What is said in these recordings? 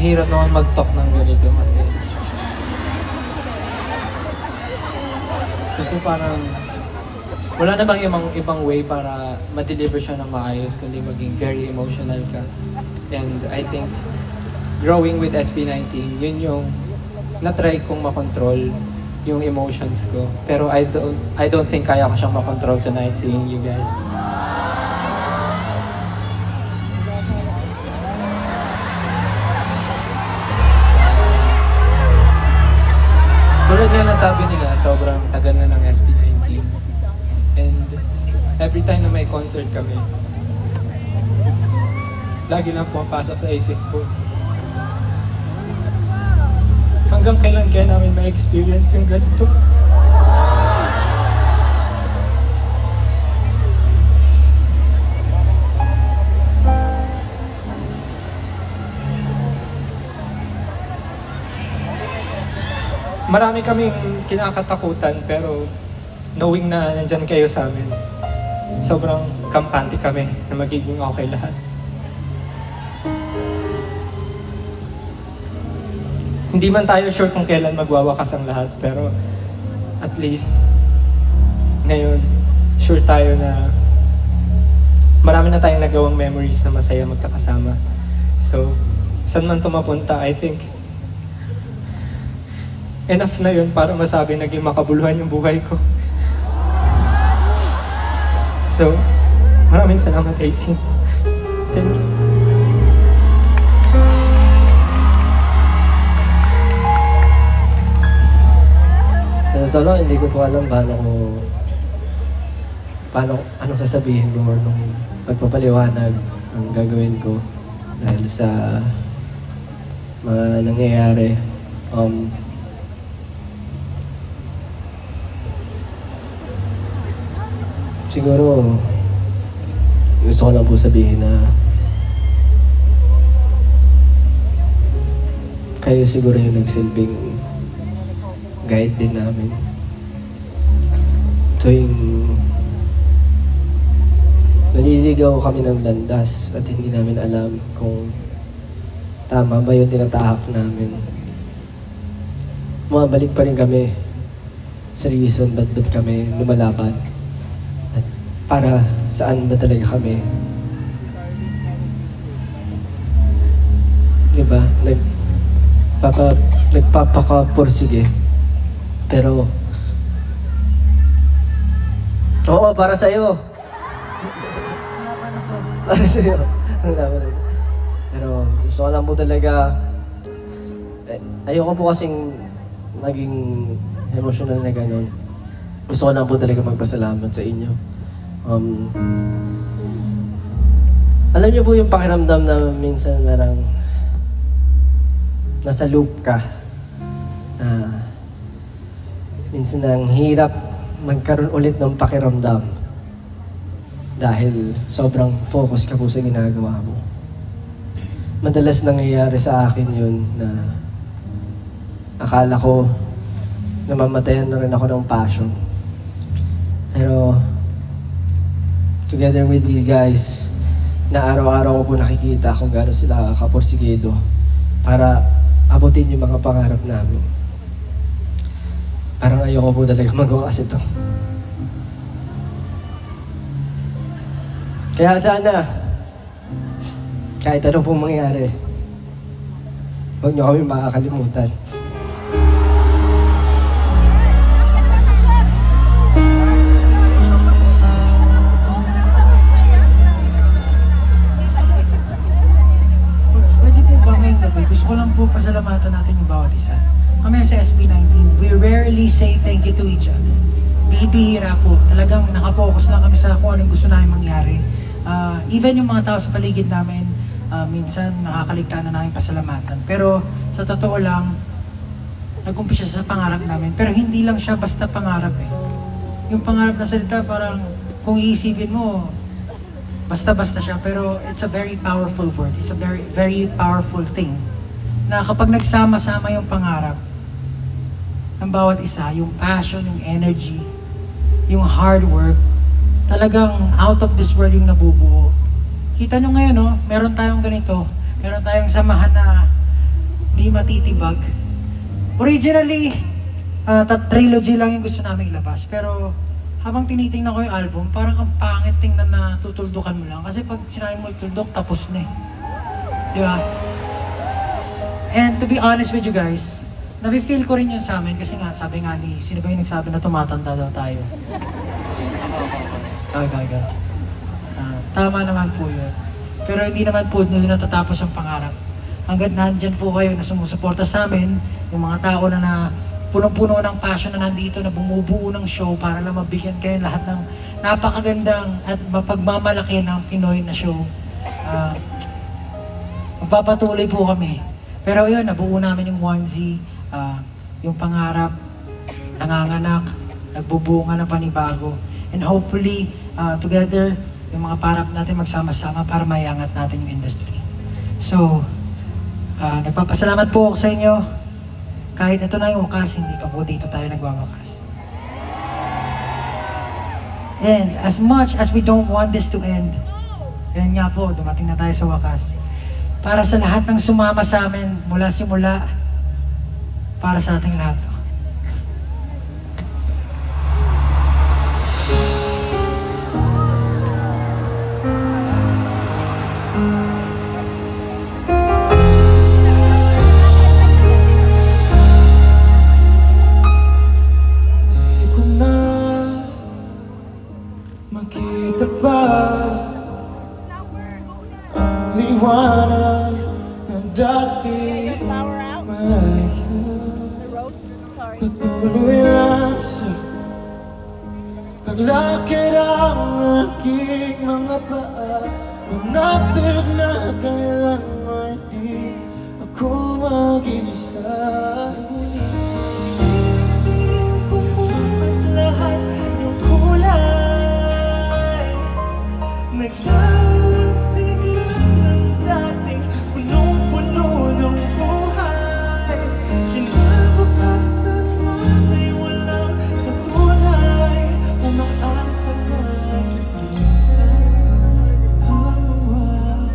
hirap naman mag-talk ng ganito kasi parang wala na bang ibang way para ma-deliver siya ng maayos kundi maging very emotional ka. And I think growing with SB19, yun yung na-try kong makontrol yung emotions ko. Pero I don't think kaya ko siyang makontrol tonight seeing you guys. Tulad nga nasabi nila, sobrang tagal na ng SB19. And every time na may concert kami, lagi lang pumapasok sa isip ko, hanggang kailan kaya namin ma-experience yung ganito? Marami kaming kinakatakutan pero knowing na nandyan kayo sa amin, sobrang kampante kami na magiging okay lahat. Hindi man tayo sure kung kailan magwawakas ang lahat, pero at least ngayon, sure tayo na marami na tayong nagawang memories na masaya magkakasama. So, saan man ito mapunta, I think enough na yun para masabi naging makabuluhan yung buhay ko. So, maraming salamat 18. Thank you. Sa totoo lang, hindi ko po alam anong sasabihin ko or nung pagpapaliwanag ang gagawin ko dahil sa mga nangyayari. Siguro, gusto ko lang po sabihin na kayo siguro yung nagsilbing guide din namin. Tuwing naliligaw kami ng landas at hindi namin alam kung tama ba yung tinatahak namin. Bumabalik pa rin kami sa reason ba't kami lumalaban. At para saan ba talaga kami? Diba? Nagpapakapursige. Pero, oo, para sa'yo. Para sa'yo. Pero gusto ko lang po talaga, ayoko po kasing maging emotional na gano'n. Gusto ko lang po talaga magpasalamat sa inyo. Alam niyo po yung pakiramdam na minsan narang nasa loop ka. Minsan ang hirap magkaroon ulit ng pakiramdam dahil sobrang focus ka po sa ginagawa mo. Madalas nangyayari sa akin yun na akala ko namamatayan na rin ako ng passion. Pero together with these guys, na araw-araw ko po nakikita kung gaano sila kaporsigido para abutin yung mga pangarap namin. Parang ayoko po talaga magawa kasi ito. Kaya sana, kahit ano pong mangyari, huwag niyo kami makakalimutan. Pwede po ba ngayong gabi? Gusto ko lang po pasalamatan natin yung bawat isa. Kami sa SB19, we rarely say thank you to each other. Bibihira po. Talagang nakapokus lang kami sa kung anong gusto namin mangyari. Even yung mga tao sa paligid namin, minsan nakakaligtaan na namin pasalamatan. Pero sa totoo lang, nag-umpisa siya sa pangarap namin. Pero hindi lang siya basta pangarap eh. Yung pangarap na salita parang kung iisipin mo, basta-basta siya. Pero it's a very powerful word. It's a very, very powerful thing. Na kapag nagsama-sama yung pangarap, ng bawat isa, yung passion, yung energy, yung hard work, talagang out of this world yung nabubuo. Kita nyo ngayon, no? Meron tayong ganito. Meron tayong samahan na Di Matitibag. Originally, trilogy lang yung gusto namin ilabas. Pero habang tinitingnan ko yung album, parang ang pangit tingnan na tutuldukan mo lang. Kasi pag sinabi mo tuldok, tapos na eh. Di ba? And to be honest with you guys, nafe-feel ko rin yun sa amin kasi nga, sabi nga ni, sino ba yung nagsabi na tumatanda daw tayo? Gaga. Tama naman po yun. Pero hindi naman po doon natatapos ang pangarap. Hanggat nandyan po kayo na sumusuporta sa amin, yung mga tao na punong-puno ng passion na nandito, na bumubuo ng show para lang mabigyan kayo lahat ng napakagandang at mapagmamalaki ng Pinoy na show. Magpapatuloy po kami. Pero yun, nabuo namin yung onesie, yung pangarap, nanganganak, nagbubunga ng panibago. And hopefully, together, yung mga pangarap natin magsama-sama para maiangat natin yung industry. So, nagpapasalamat po ako sa inyo. Kahit ito na yung wakas, hindi pa po dito tayo nagwawakas. And as much as we don't want this to end, yan nga po, dumating na tayo sa wakas. Para sa lahat ng sumama sa amin, mula simula, para sa ating lahat. Makita pa ang liwanag ng dati malayo. Patuloy lang sa paglakad ang aking mga paa. Panatig na kailanman di ako mag-isa. Kumupas lahat ng kulay, naglaw ang sigla ng dating punong-puno ng buhay. Kinabukasan man ay walang patunay, umaasa na hindi na pamawawala.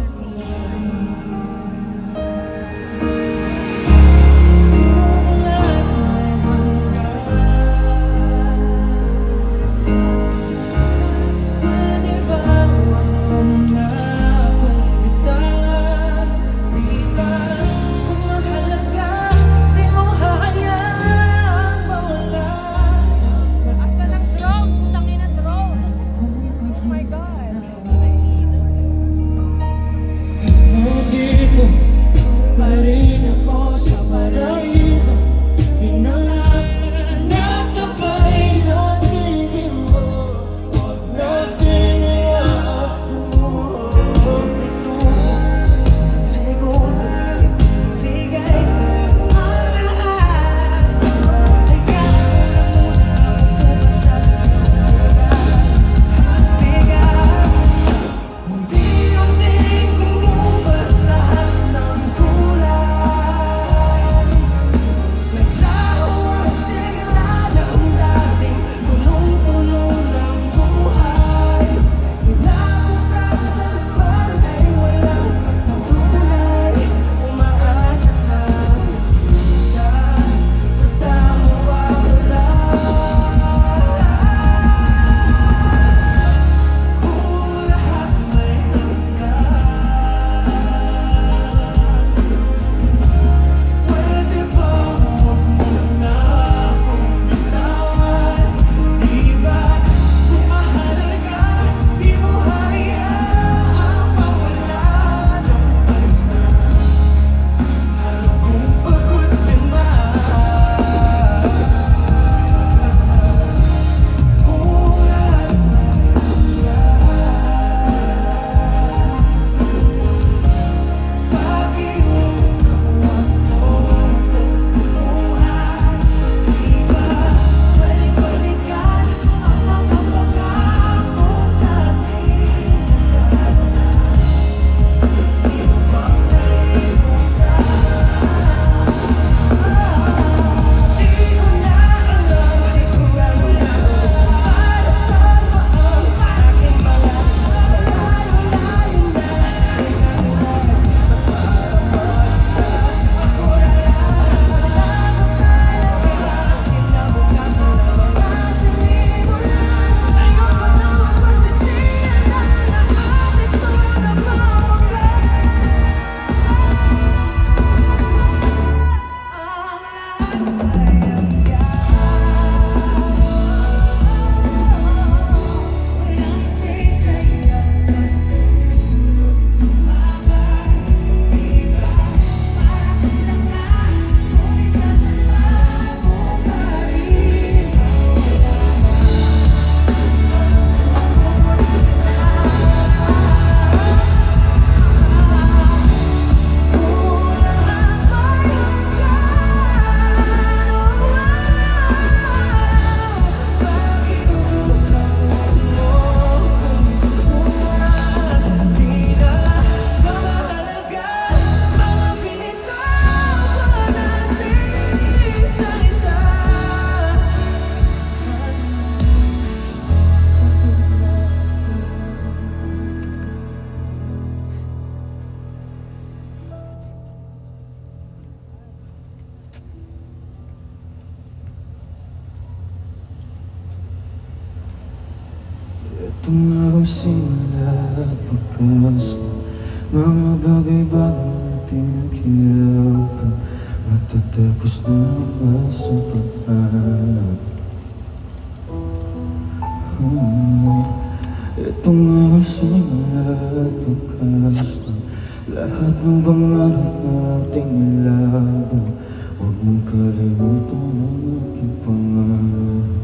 bang simula at wakas ng mga bagay-bagay na pinaghirapan, matatapos na naman sa pag-alam. Ito nga ang simula at wakas ng lahat ng pangarap nating nilaban. Huwag mong kalimutan ang aking pangalan.